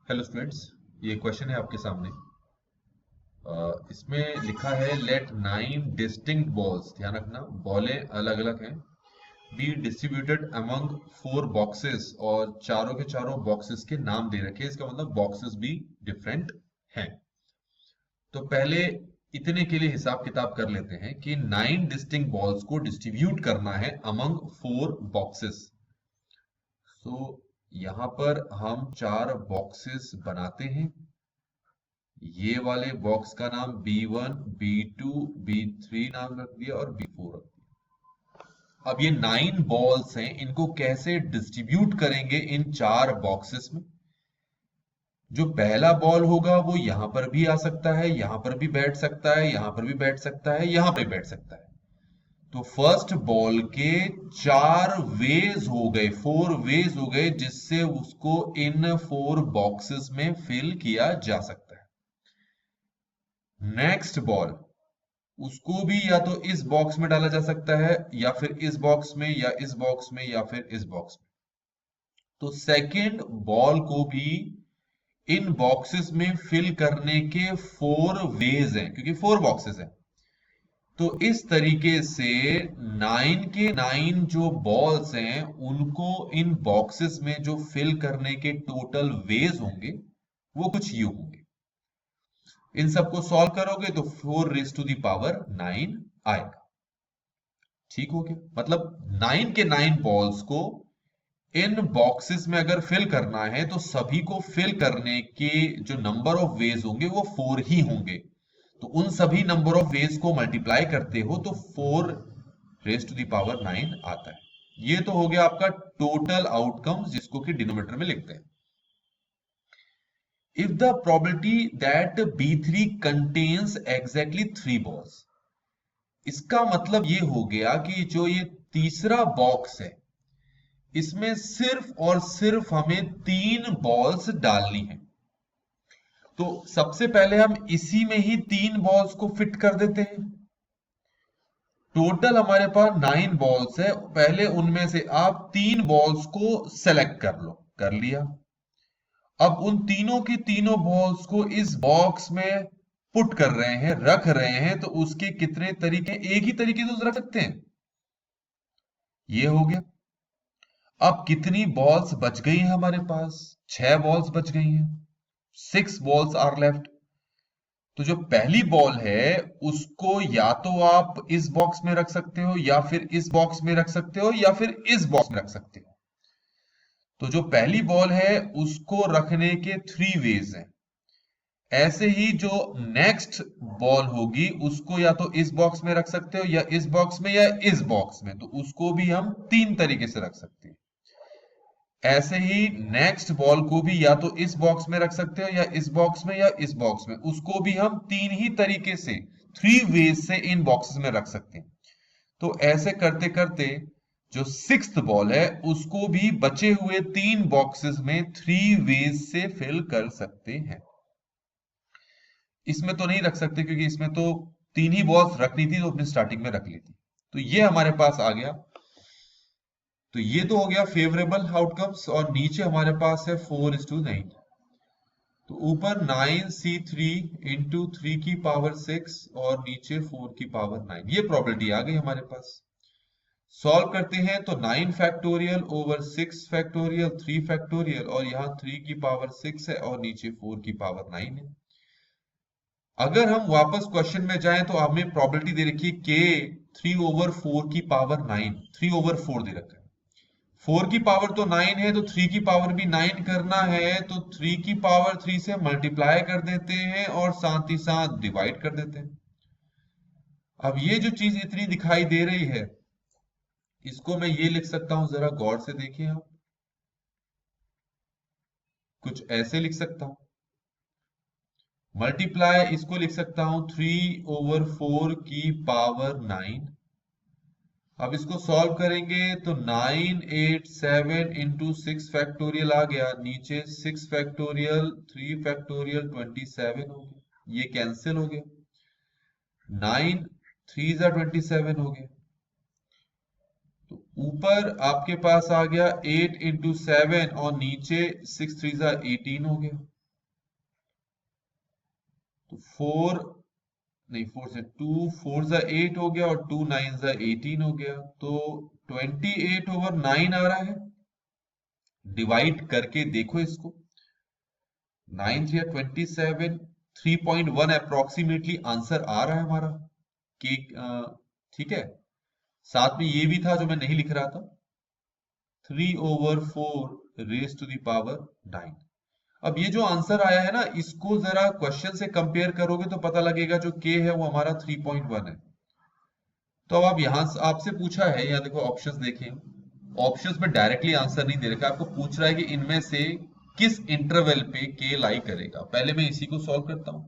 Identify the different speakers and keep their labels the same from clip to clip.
Speaker 1: Hello students, ये question है आपके सामने। इसमें लिखा है लेट 9 डिस्टिंक्ट बॉल्स, ध्यान रखना बॉलें अलग अलग हैं, बी डिस्ट्रीब्यूटेड अमंग 4 बॉक्सेस, और चारों के चारों बॉक्सेस के नाम दे रखे हैं। इसका मतलब बॉक्सेस भी डिफरेंट हैं। तो पहले इतने के लिए हिसाब किताब कर लेते हैं कि 9 डिस्टिंक्ट बॉल्स को डिस्ट्रीब्यूट करना है अमंग 4 बॉक्सेस। सो यहां पर हम 4 बॉक्सेस बनाते हैं। ये वाले बॉक्स का नाम B1, B2, B3 नाम रख दिया और B4 रख दिया। अब ये 9 बॉल्स हैं, इनको कैसे डिस्ट्रीब्यूट करेंगे इन 4 बॉक्सेस में। जो पहला बॉल होगा वो यहां पर भी आ सकता है, यहां पर भी बैठ सकता है, यहां पर भी बैठ सकता है, यहां पर भी बैठ सकता है। तो फर्स्ट बॉल के 4 वेज हो गए, 4 वेज हो गए, जिससे उसको इन 4 बॉक्सेस में फिल किया जा सकता है। नेक्स्ट बॉल, उसको भी या तो इस बॉक्स में डाला जा सकता है, या फिर इस बॉक्स में, या इस बॉक्स में, या फिर इस बॉक्स में। तो सेकंड बॉल को भी इन बॉक्सेस में फिल करने के 4 वेज हैं, क्योंकि 4 बॉक्सेस हैं। तो इस तरीके से 9 के 9 जो बॉल्स हैं, उनको इन बॉक्सेस में जो फिल करने के टोटल वेज होंगे वो कुछ यूं होंगे। इन सबको सॉल्व करोगे तो 4⁹ आएगा। ठीक हो गया। मतलब 9 के 9 बॉल्स को इन बॉक्सेस में अगर फिल करना है तो सभी को फिल करने के जो नंबर ऑफ वेज होंगे वो 4 ही होंगे। तो उन सभी नंबर ऑफ वेज को मल्टीप्लाई करते हो तो 4⁹ आता है। ये तो हो गया आपका टोटल आउटकम, जिसको कि डिनोमिनेटर में लिखते हैं। If the probability that B3 contains exactly 3 balls, इसका मतलब ये हो गया कि जो ये तीसरा बॉक्स है, इसमें सिर्फ और सिर्फ हमें 3 बॉल्स डालनी है। तो सबसे पहले हम इसी में ही 3 बॉल्स को फिट कर देते हैं। टोटल हमारे पास 9 बॉल्स है, पहले उनमें से आप 3 बॉल्स को सेलेक्ट कर लो, कर लिया। अब उन तीनों की तीनों बॉल्स को इस बॉक्स में पुट कर रहे हैं, रख रहे हैं। तो उसके कितने तरीके? एक ही तरीके से रख सकते हैं। ये हो गया। अब कितनी बॉल्स बच गई हैं हमारे पास? 6 बॉल्स बच गई हैं। 6 बॉल्स आर लेफ्ट। तो जो पहली बॉल है उसको या तो आप इस बॉक्स में रख सकते हो, या फिर इस बॉक्स में रख सकते हो, या फिर इस बॉक्स में रख सकते हो। तो जो पहली बॉल है उसको रखने के 3 वेज हैं। ऐसे ही जो नेक्स्ट बॉल होगी उसको या तो इस बॉक्स में रख सकते हो, या इस बॉक्स में, या इस बॉक्स में। तो उसको भी हम 3 तरीके से रख सकते हैं। ऐसे ही नेक्स्ट बॉल को भी या तो इस बॉक्स में रख सकते हो, या इस बॉक्स में, या इस बॉक्स में। उसको भी हम 3 ही तरीके से, 3 वेज से इन बॉक्सेस में रख सकते हैं। तो ऐसे करते करते जो 6th बॉल है उसको भी बचे हुए 3 बॉक्सेस में 3 वेज से फिल कर सकते हैं। इसमें तो नहीं रख सकते क्योंकि इसमें तो 3 ही बॉल्स रखनी थी, तो अपने स्टार्टिंग में रख ली थी। तो ये हमारे पास आ गया। तो ये तो हो गया फेवरेबल आउटकम्स, और नीचे हमारे पास है 4:9। तो ऊपर 9C3 इंटू 3 की पावर 6 और नीचे 4 की पावर 9, ये प्रॉपर्टी आ गई हमारे पास। सॉल्व करते हैं तो 9 फैक्टोरियल ओवर 6 फैक्टोरियल 3 फैक्टोरियल, और यहाँ 3 की पावर 6 है और नीचे 4 की पावर 9 है। अगर हम वापस क्वेश्चन में जाएं तो हमें प्रॉपर्टी दे रखी है के 3/4 की पावर 9, 3/4 दे रखा है। 4 की पावर तो 9 है, तो 3 की पावर भी 9 करना है, तो 3 की पावर 3 से मल्टीप्लाई कर देते हैं और साथ ही साथ डिवाइड कर देते हैं। अब ये जो चीज इतनी दिखाई दे रही है, इसको मैं ये लिख सकता हूं, जरा गौर से देखिए आप। कुछ ऐसे लिख सकता हूं, मल्टीप्लाई इसको लिख सकता हूं 3/4 की पावर 9। अब इसको सॉल्व करेंगे तो 987 इंटू 6 फैक्टोरियल आ गया, नीचे 6 फैक्टोरियल 3 फैक्टोरियल 27 हो गया, ये कैंसिल हो गया। 9 3 27 हो गया। तो ऊपर आपके पास आ गया 8 इंटू 7 और नीचे 6 3 18 हो गया। तो 4 नहीं, 4 से 2, 4 जा 8 हो गया और 2 9 जा 18 हो गया, तो 28/9 आ रहा है। डिवाइड करके देखो इसको, 9 3 27, 3.1 अप्रोक्सीमेटली आंसर आ रहा है हमारा कि ठीक है। साथ में ये भी था जो मैं नहीं लिख रहा था, 3/4 रेज टू द पावर 9। अब ये जो आंसर आया है ना, इसको जरा क्वेश्चन से कंपेयर करोगे तो पता लगेगा जो के है वो हमारा 3.1 है। तो अब आप यहां से आपसे पूछा है, यहाँ देखो ऑप्शंस देखें, ऑप्शंस में डायरेक्टली आंसर नहीं दे रखा, आपको पूछ रहा है कि इनमें से किस इंटरवल पे के लाई करेगा। पहले मैं इसी को सॉल्व करता हूं।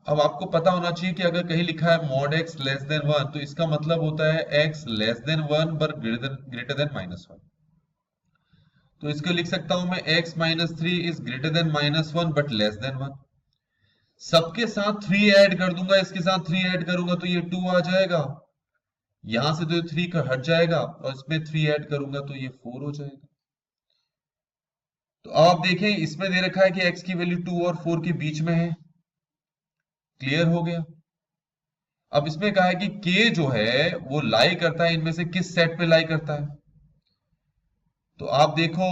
Speaker 1: अब आपको पता होना चाहिए कि अगर कहीं लिखा है मॉड एक्स लेस देन 1, तो इसका मतलब होता है एक्स लेस देन 1 पर ग्रेटर देन -1। तो इसको लिख सकता हूं मैं x - 3 is greater than -1 but less than 1। सबके साथ 3 ऐड कर दूंगा, इसके साथ 3 ऐड करूंगा तो ये 2 आ जाएगा, यहां से तो 3 का हट जाएगा और इसमें 3 ऐड करूंगा तो ये 4 हो जाएगा। तो अब आप देखें, इसमें दे रखा है कि x की वैल्यू 2 और 4 के बीच में है। क्लियर हो गया। अब इसमें कहा है कि k जो है वो लाई करता है इनमें से किस सेट पे लाई करता है। तो आप देखो,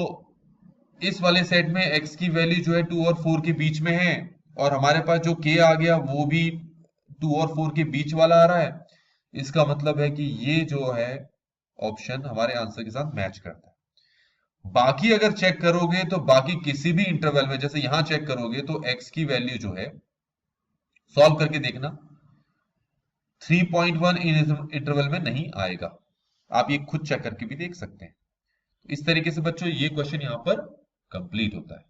Speaker 1: इस वाले सेट में x की वैल्यू जो है 2 और 4 के बीच में है, और हमारे पास जो k आ गया वो भी 2 और 4 के बीच वाला आ रहा है। इसका मतलब है कि ये जो है ऑप्शन हमारे आंसर के साथ मैच करता है। बाकी अगर चेक करोगे तो बाकी किसी भी इंटरवल में, जैसे यहां चेक करोगे तो x की वैल्यू जो है, सॉल्व करके देखना, 3.1 इंटरवल में नहीं आएगा। आप ये खुद चेक करके भी देख सकते हैं। इस तरीके से बच्चों ये क्वेश्चन यहां पर कंप्लीट होता है।